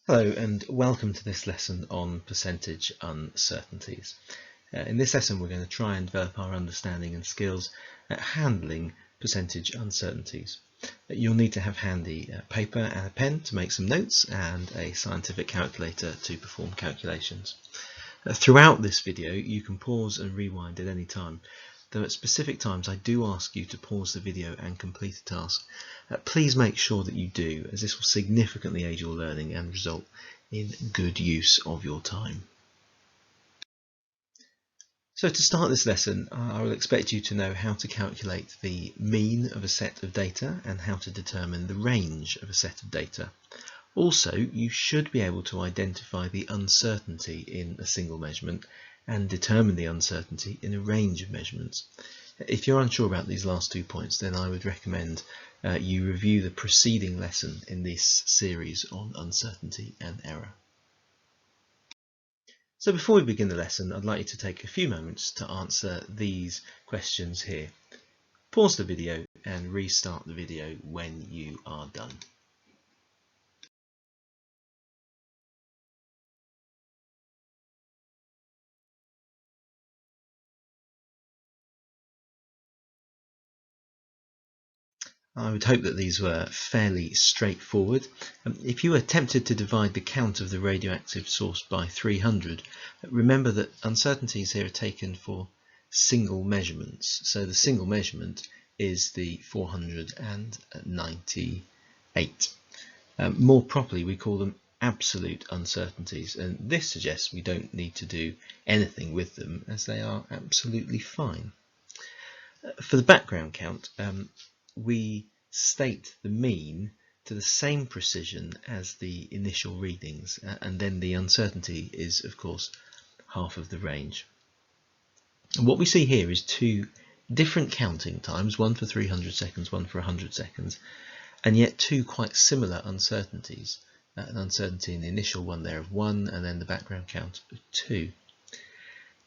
Hello and welcome to this lesson on percentage uncertainties. In this lesson we're going to try and develop our understanding and skills at handling percentage uncertainties. You'll need to have handy paper and a pen to make some notes and a scientific calculator to perform calculations. Throughout this video you can pause and rewind at any time, though at specific times I do ask you to pause the video and complete a task. Please make sure that you do, as this will significantly aid your learning and result in good use of your time. So to start this lesson, I will expect you to know how to calculate the mean of a set of data and how to determine the range of a set of data. Also, you should be able to identify the uncertainty in a single measurement and determine the uncertainty in a range of measurements. If you're unsure about these last 2 points, then I would recommend you review the preceding lesson in this series on uncertainty and error. So before we begin the lesson, I'd like you to take a few moments to answer these questions here. Pause the video and restart the video when you are done. I would hope that these were fairly straightforward. If you were tempted to divide the count of the radioactive source by 300, remember that uncertainties here are taken for single measurements. So the single measurement is the 498. More properly, we call them absolute uncertainties, and this suggests we don't need to do anything with them as they are absolutely fine. For the background count, we state the mean to the same precision as the initial readings, and then the uncertainty is of course half of the range. And what we see here is two different counting times, one for 300 seconds, one for 100 seconds, and yet two quite similar uncertainties. An uncertainty in the initial one there of 1 and then the background count of 2.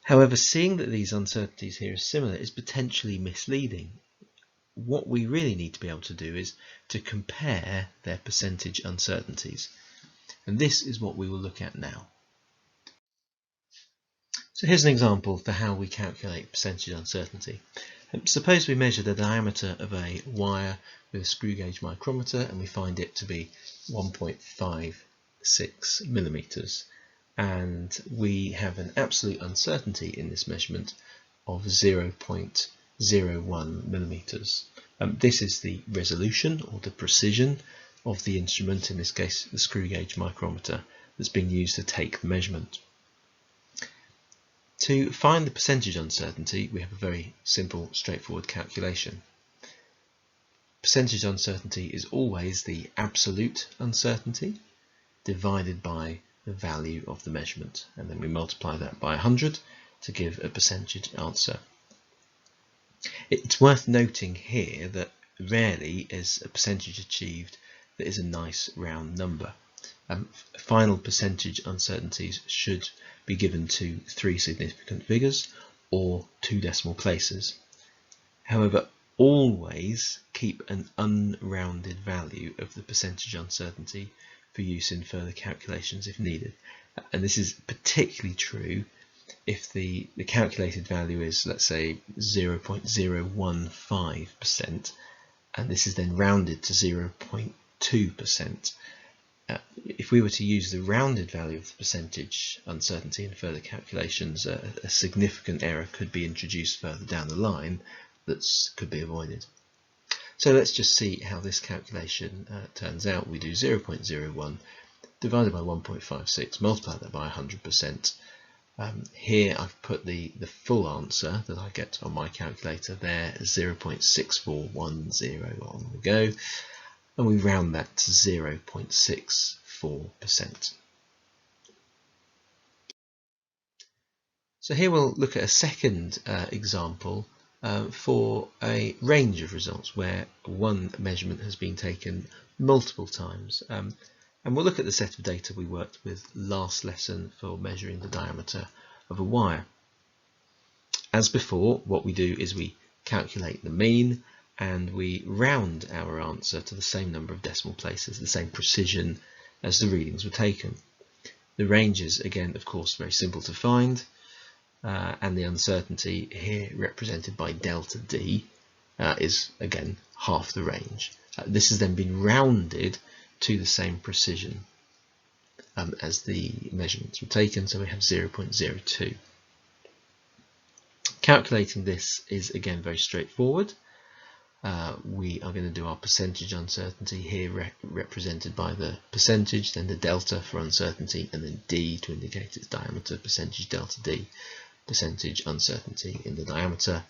However, seeing that these uncertainties here are similar is potentially misleading. What we really need to be able to do is to compare their percentage uncertainties, and this is what we will look at now. So here's an example for how we calculate percentage uncertainty. Suppose we measure the diameter of a wire with a screw gauge micrometer and we find it to be 1.56 millimeters, and we have an absolute uncertainty in this measurement of 0.01 millimeters. This is the resolution or the precision of the instrument, in this case the screw gauge micrometer, that's being used to take the measurement. To find the percentage uncertainty, we have a very simple, straightforward calculation. Percentage uncertainty is always the absolute uncertainty divided by the value of the measurement, and then we multiply that by 100 to give a percentage answer. It's worth noting here that rarely is a percentage achieved that is a nice round number. Final percentage uncertainties should be given to 3 significant figures or 2 decimal places. However, always keep an unrounded value of the percentage uncertainty for use in further calculations if needed. And this is particularly true if the calculated value is, let's say, 0.015%, and this is then rounded to 0.2%. If we were to use the rounded value of the percentage uncertainty in further calculations, a significant error could be introduced further down the line that could be avoided. So let's just see how this calculation turns out. We do 0.01 divided by 1.56, multiply that by 100%. Here I've put the full answer that I get on my calculator there, 0.6410 on the go, and we round that to 0.64%. So here we'll look at a second example for a range of results where one measurement has been taken multiple times. And we'll look at the set of data we worked with last lesson for measuring the diameter of a wire. As before, what we do is we calculate the mean and we round our answer to the same number of decimal places, the same precision as the readings were taken. The range is, again, of course, very simple to find, and the uncertainty here represented by delta D is, again, half the range. This has then been rounded to the same precision as the measurements were taken, so we have 0.02. Calculating this is, again, very straightforward. We are going to do our percentage uncertainty here represented by the percentage, then the delta for uncertainty, and then D to indicate its diameter, percentage delta D, percentage uncertainty in the diameter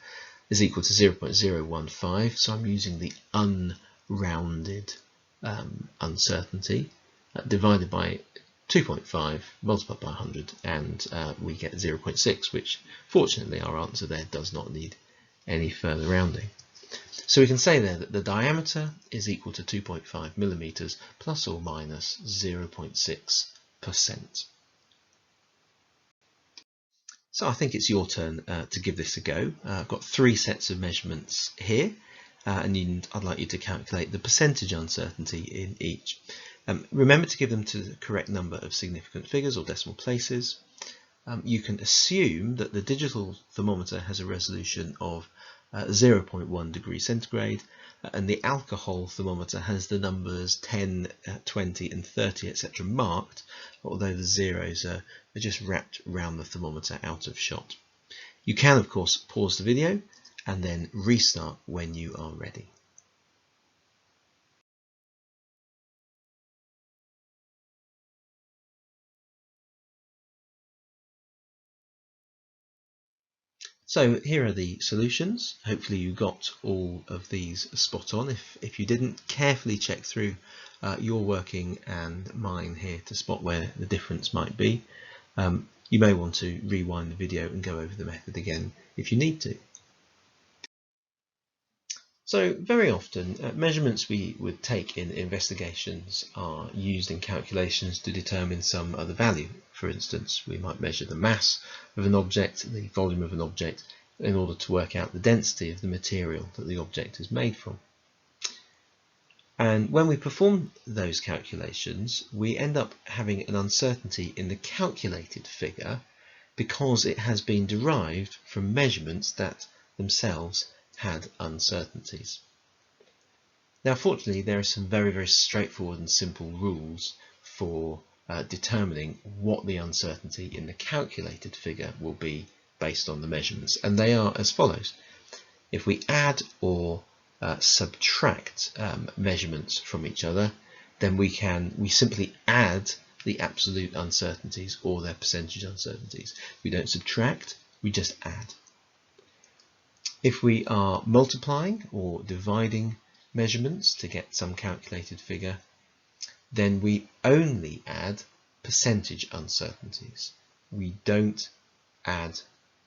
is equal to 0.015. So I'm using the unrounded uncertainty divided by 2.5 multiplied by 100, and we get 0.6, which fortunately our answer there does not need any further rounding. So we can say there that the diameter is equal to 2.5 millimeters plus or minus 0.6%. So I think it's your turn to give this a go. I've got 3 sets of measurements here, and I'd like you to calculate the percentage uncertainty in each. Remember to give them to the correct number of significant figures or decimal places. You can assume that the digital thermometer has a resolution of 0.1 degrees centigrade, and the alcohol thermometer has the numbers 10, 20 and 30 etc. marked, although the zeros are just wrapped around the thermometer out of shot. You can, of course, pause the video and then restart when you are ready. So here are the solutions. Hopefully you got all of these spot on. If you didn't, carefully check through your working and mine here to spot where the difference might be. You may want to rewind the video and go over the method again if you need to. So very often measurements we would take in investigations are used in calculations to determine some other value. For instance, we might measure the mass of an object, the volume of an object, in order to work out the density of the material that the object is made from. And when we perform those calculations, we end up having an uncertainty in the calculated figure because it has been derived from measurements that themselves had uncertainties. Now, fortunately, there are some very, very straightforward and simple rules for determining what the uncertainty in the calculated figure will be based on the measurements, and they are as follows. If we add or subtract measurements from each other, then we simply add the absolute uncertainties or their percentage uncertainties. We don't subtract, we just add. If we are multiplying or dividing measurements to get some calculated figure, then we only add percentage uncertainties. We don't add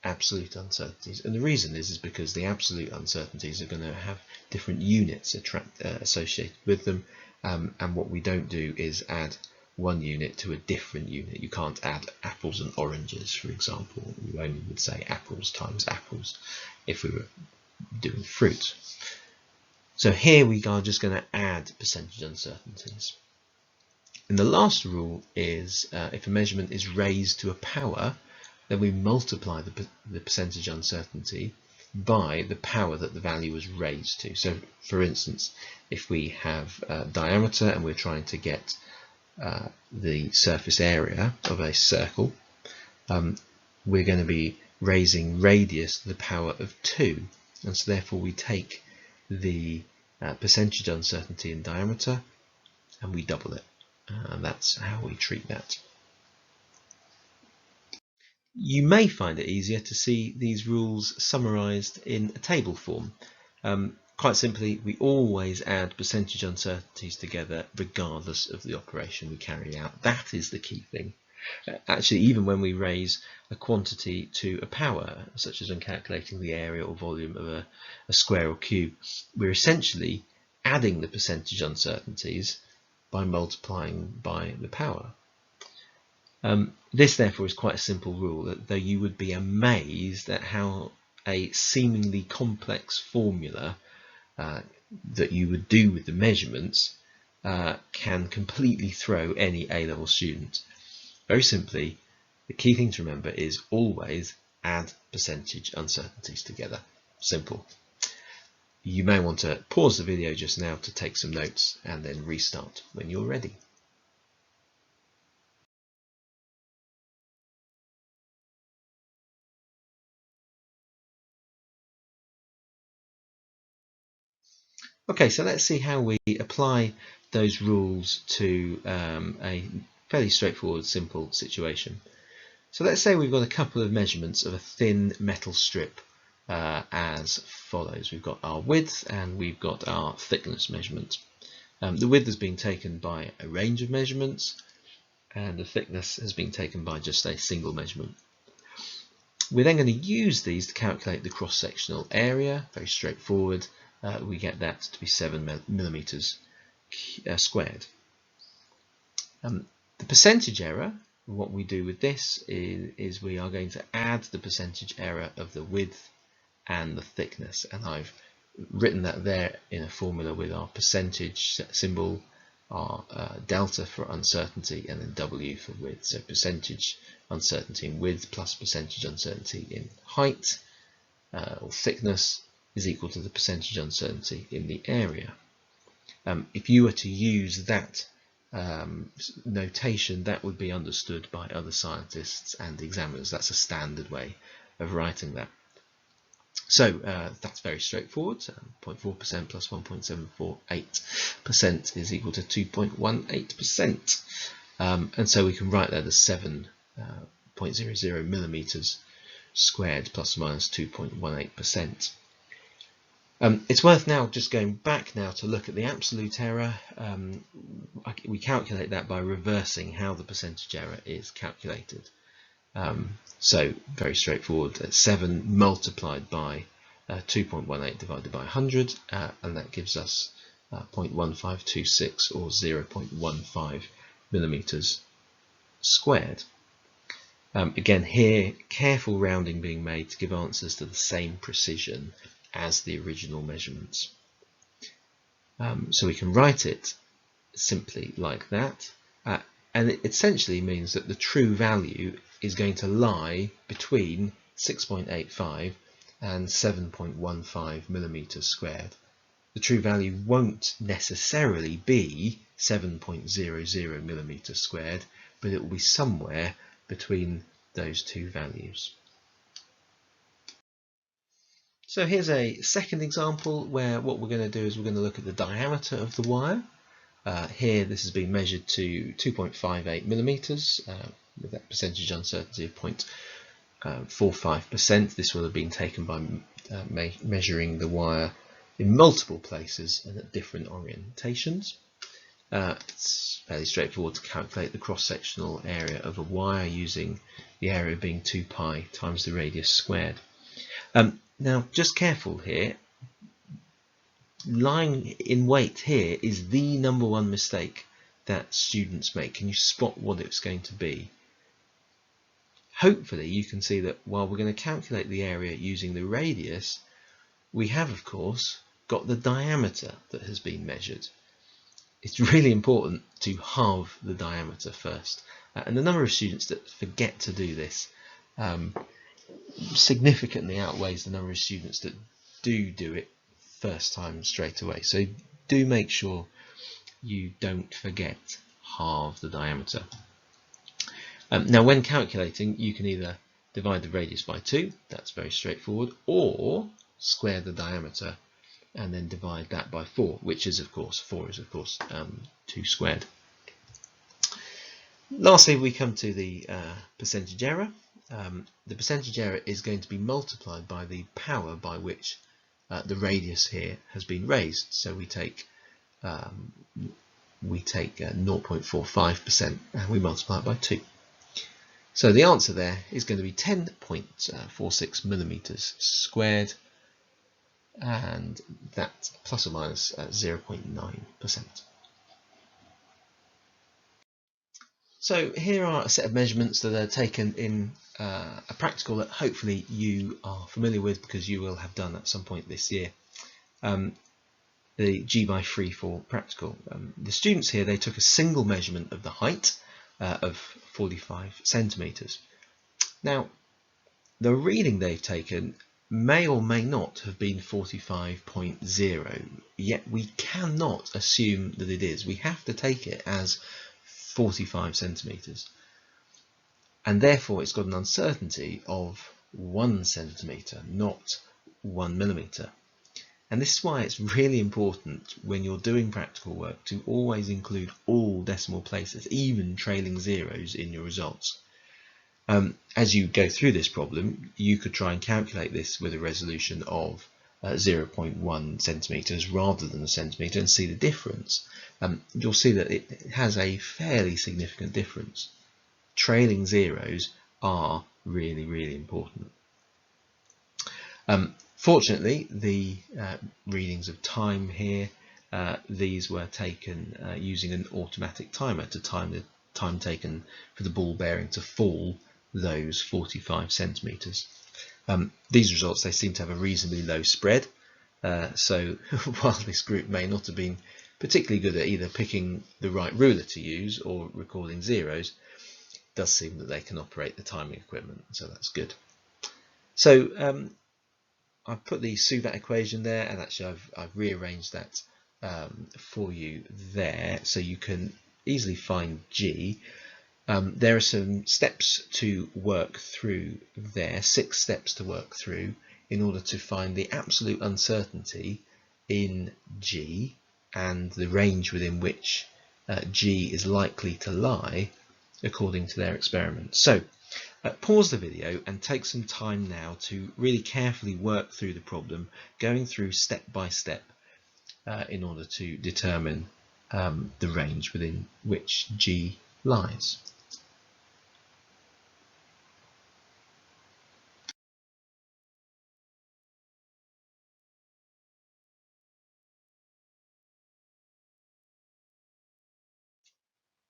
absolute uncertainties, and the reason is because the absolute uncertainties are going to have different units associated with them, and what we don't do is add one unit to a different unit. You can't add apples and oranges, for example. You only would say apples times apples if we were doing fruit. So here we are just going to add percentage uncertainties. And the last rule is if a measurement is raised to a power, then we multiply the percentage uncertainty by the power that the value was raised to. So for instance, if we have diameter and we're trying to get the surface area of a circle, we're going to be raising radius to the power of 2, and so therefore we take the percentage uncertainty in diameter and we double it, and that's how we treat that. You may find it easier to see these rules summarized in a table form. Quite simply, we always add percentage uncertainties together regardless of the operation we carry out. That is the key thing. Actually, even when we raise a quantity to a power, such as when calculating the area or volume of a square or cube, we're essentially adding the percentage uncertainties by multiplying by the power. This therefore is quite a simple rule, though you would be amazed at how a seemingly complex formula that you would do with the measurements can completely throw any A-level student. Very simply, the key thing to remember is always add percentage uncertainties together. Simple. You may want to pause the video just now to take some notes and then restart when you're ready. Okay, so let's see how we apply those rules to a fairly straightforward, simple situation. So let's say we've got a couple of measurements of a thin metal strip as follows. We've got our width and we've got our thickness measurement. The width has been taken by a range of measurements and the thickness has been taken by just a single measurement. We're then going to use these to calculate the cross-sectional area. Very straightforward. We get that to be 7 millimeters squared. The percentage error, what we do with this is we are going to add the percentage error of the width and the thickness, and I've written that there in a formula with our percentage symbol, our delta for uncertainty, and then W for width. So percentage uncertainty in width plus percentage uncertainty in height or thickness is equal to the percentage uncertainty in the area. If you were to use that notation, that would be understood by other scientists and examiners. That's a standard way of writing that. So that's very straightforward. 0.4% plus 1.748% is equal to 2.18%. And so we can write that as 7.00 millimeters squared plus or minus 2.18%. It's worth now just going back now to look at the absolute error. We calculate that by reversing how the percentage error is calculated. So very straightforward. 7 multiplied by 2.18 divided by 100, and that gives us 0.1526 or 0.15 millimeters squared. Again, here careful rounding being made to give answers to the same precision as the original measurements. So we can write it simply like that, and it essentially means that the true value is going to lie between 6.85 and 7.15 millimeters squared. The true value won't necessarily be 7.00 millimeters squared, but it will be somewhere between those two values. So here's a second example where what we're going to do is we're going to look at the diameter of the wire. Here this has been measured to 2.58 millimeters with that percentage uncertainty of 0.45%. This will have been taken by measuring the wire in multiple places and at different orientations. It's fairly straightforward to calculate the cross-sectional area of a wire using the area being 2 pi times the radius squared. Now just careful here, lying in wait here is the number one mistake that students make. Can you spot what it's going to be? Hopefully you can see that while we're going to calculate the area using the radius, we have of course got the diameter that has been measured. It's really important to halve the diameter first, and the number of students that forget to do this significantly outweighs the number of students that do it first time straight away. So do make sure you don't forget halve the diameter. Now when calculating, you can either divide the radius by 2, that's very straightforward, or square the diameter and then divide that by 4, which is of course 2 squared. Lastly, we come to the percentage error. The percentage error is going to be multiplied by the power by which the radius here has been raised. So we take 0.45% and we multiply it by 2. So the answer there is going to be 10.46 millimeters squared, and that's plus or minus 0.9%. So here are a set of measurements that are taken in a practical that hopefully you are familiar with because you will have done at some point this year. the G by 3 for practical. The students here, they took a single measurement of the height of 45 centimetres. Now, the reading they've taken may or may not have been 45.0, yet we cannot assume that it is. We have to take it as 45 centimetres, and therefore it's got an uncertainty of 1 centimetre, not 1 millimetre. And this is why it's really important when you're doing practical work to always include all decimal places, even trailing zeros, in your results. As you go through this problem, you could try and calculate this with a resolution of 0.1 centimetres rather than a centimetre and see the difference. You'll see that it has a fairly significant difference. Trailing zeros are really, really important. Fortunately, the readings of time here, these were taken using an automatic timer to time the time taken for the ball bearing to fall those 45 centimetres. These results, they seem to have a reasonably low spread, so while this group may not have been particularly good at either picking the right ruler to use or recording zeros, it does seem that they can operate the timing equipment, so that's good. So I've put the Suvat equation there, and actually I've rearranged that for you there so you can easily find G. There are some steps to work through there, 6 steps to work through in order to find the absolute uncertainty in G and the range within which G is likely to lie according to their experiment. So pause the video and take some time now to really carefully work through the problem, going through step by step in order to determine the range within which G lies.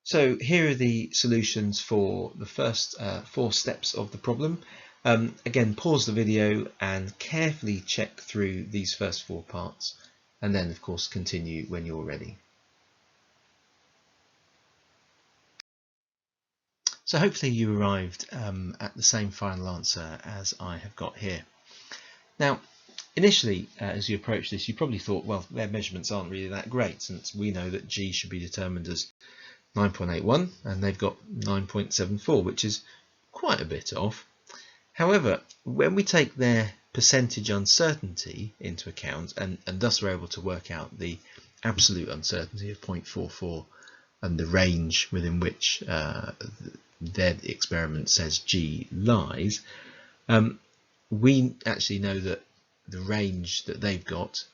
So here are the solutions for the first 4 steps of the problem. Again, pause the video and carefully check through these first 4 parts, and then of course continue when you're ready. So hopefully you arrived at the same final answer as I have got here. Now, initially, as you approach this, you probably thought, well, their measurements aren't really that great, since we know that G should be determined as 9.81 and they've got 9.74, which is quite a bit off. However, when we take their percentage uncertainty into account, and thus we're able to work out the absolute uncertainty of 0.44 and the range within which their experiment says G lies, we actually know that the range that they've got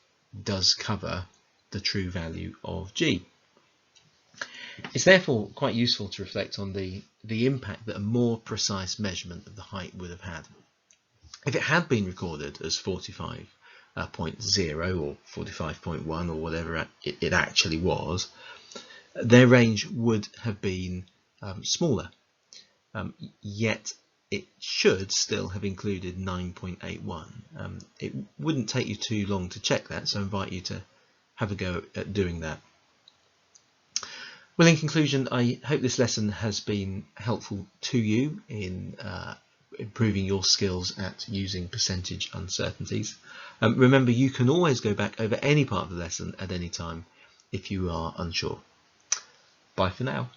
does cover the true value of G. It's therefore quite useful to reflect on the impact that a more precise measurement of the height would have had. If it had been recorded as 45.0 or 45.1 or whatever it actually was, their range would have been smaller, yet it should still have included 9.81. It wouldn't take you too long to check that, so I invite you to have a go at doing that. Well, in conclusion, I hope this lesson has been helpful to you in improving your skills at using percentage uncertainties. Remember, you can always go back over any part of the lesson at any time if you are unsure. Bye for now.